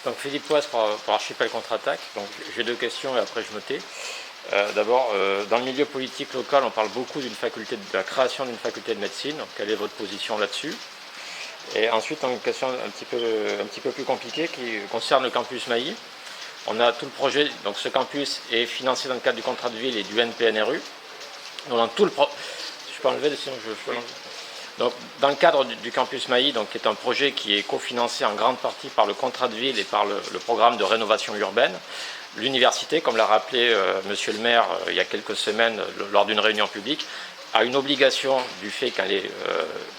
Donc Philippe Poisse pour Archipel Contre-Attaque. Donc j'ai deux questions et après je me tais. D'abord, dans le milieu politique local, on parle beaucoup de la création d'une faculté de médecine. Donc, quelle est votre position là-dessus? Et ensuite, une question un petit peu plus compliquée qui concerne le campus Mailly. On a tout le projet, donc ce campus est financé dans le cadre du contrat de ville et du NPNRU. Donc, dans tout le je peux enlever, sinon je peux l'enlever. Donc, dans le cadre du campus Mailly, donc, qui est un projet qui est cofinancé en grande partie par le contrat de ville et par le programme de rénovation urbaine, l'université, comme l'a rappelé monsieur le maire il y a quelques semaines lors d'une réunion publique, a une obligation du fait qu'elle est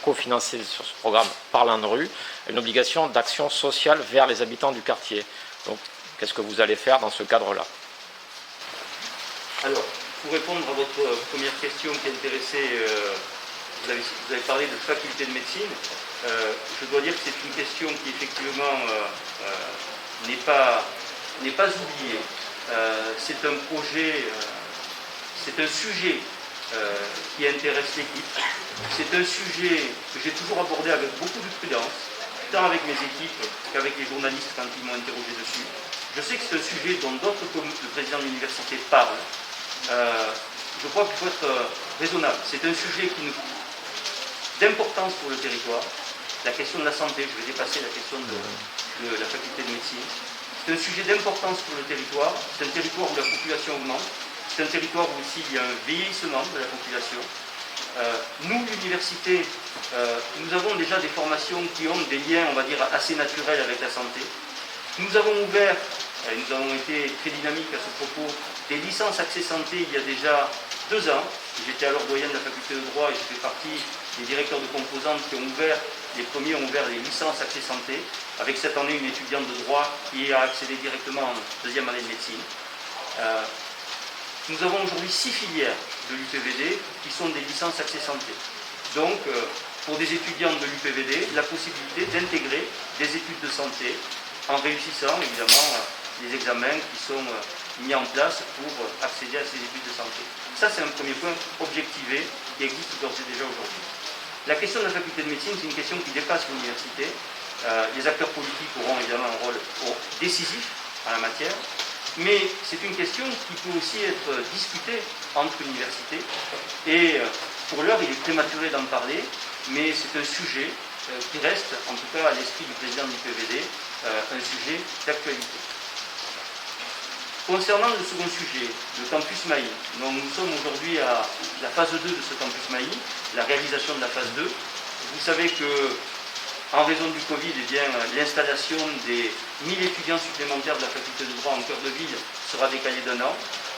cofinancée sur ce programme par l'ANRU, une obligation d'action sociale vers les habitants du quartier. Donc, qu'est-ce que vous allez faire dans ce cadre-là? Alors, pour répondre à votre première question qui intéressait, vous avez parlé de faculté de médecine. Je dois dire que c'est une question qui effectivement n'est pas oubliée. C'est un projet, c'est un sujet qui intéresse l'équipe. C'est un sujet que j'ai toujours abordé avec beaucoup de prudence, tant avec mes équipes qu'avec les journalistes quand ils m'ont interrogé dessus. Je sais que c'est un sujet dont d'autres, comme le président de l'université, parlent. Je crois qu'il faut être raisonnable. C'est un sujet d'importance pour le territoire. La question de la santé, je vais dépasser la question de la faculté de médecine. C'est un sujet d'importance pour le territoire. C'est un territoire où la population augmente. C'est un territoire où aussi il y a un vieillissement de la population. Nous, l'université, nous avons déjà des formations qui ont des liens, on va dire, assez naturels avec la santé. Nous avons ouvert, et nous avons été très dynamiques à ce propos, des licences accès santé il y a déjà 2 ans. J'étais alors doyen de la faculté de droit et je fais partie des directeurs de composantes qui ont ouvert, les premiers ont ouvert les licences accès santé, avec cette année une étudiante de droit qui a accédé directement en 2e année de médecine. Nous avons aujourd'hui 6 filières de l'UPVD qui sont des licences accès santé. Donc, pour des étudiants de l'UPVD, la possibilité d'intégrer des études de santé en réussissant évidemment les examens qui sont mis en place pour accéder à ces études de santé. Ça, c'est un premier point objectivé qui existe d'ores et déjà aujourd'hui. La question de la faculté de médecine, c'est une question qui dépasse l'université. Les acteurs politiques auront évidemment un rôle décisif en la matière, mais c'est une question qui peut aussi être discutée entre universités. Et pour l'heure, il est prématuré d'en parler, mais c'est un sujet qui reste, en tout cas à l'esprit du président du PVD, un sujet d'actualité. Concernant le second sujet, le campus Mailly, nous sommes aujourd'hui à la phase 2 de ce campus Mailly, la réalisation de la phase 2. Vous savez que, en raison du Covid, l'installation des 1000 étudiants supplémentaires de la faculté de droit en cœur de ville sera décalée d'1 an.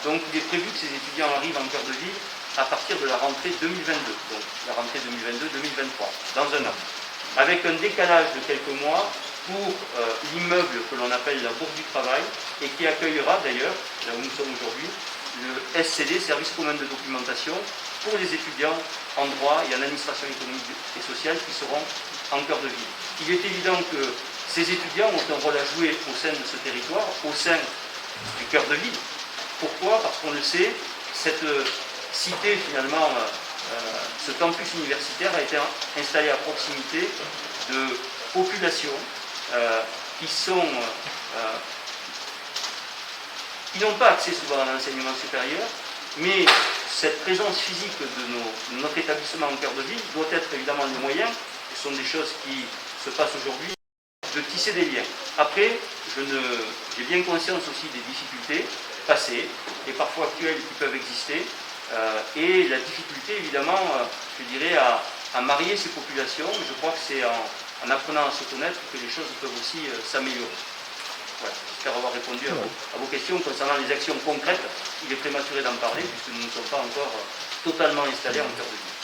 Donc il est prévu que ces étudiants arrivent en cœur de ville à partir de la rentrée 2022, donc la rentrée 2022-2023, dans 1 an. Avec un décalage de quelques mois pour l'immeuble que l'on appelle la Bourse du Travail et qui accueillera d'ailleurs, là où nous sommes aujourd'hui, le SCD, Service commun de documentation, pour les étudiants en droit et en administration économique et sociale qui seront en cœur de ville. Il est évident que ces étudiants ont un rôle à jouer au sein de ce territoire, au sein du cœur de ville. Pourquoi? Parce qu'on le sait, cette cité finalement, ce campus universitaire a été installé à proximité de populations qui n'ont pas accès souvent à l'enseignement supérieur, mais cette présence physique de notre établissement en cœur de ville doit être évidemment le moyen, ce sont des choses qui se passent aujourd'hui, de tisser des liens. Après, j'ai bien conscience aussi des difficultés passées et parfois actuelles qui peuvent exister, et la difficulté évidemment, je dirais, à marier ces populations. Je crois que c'est en apprenant à se connaître que les choses peuvent aussi s'améliorer. Voilà. J'espère avoir répondu à vos questions. Concernant les actions concrètes, il est prématuré d'en parler puisque nous ne sommes pas encore totalement installés en cœur de ville.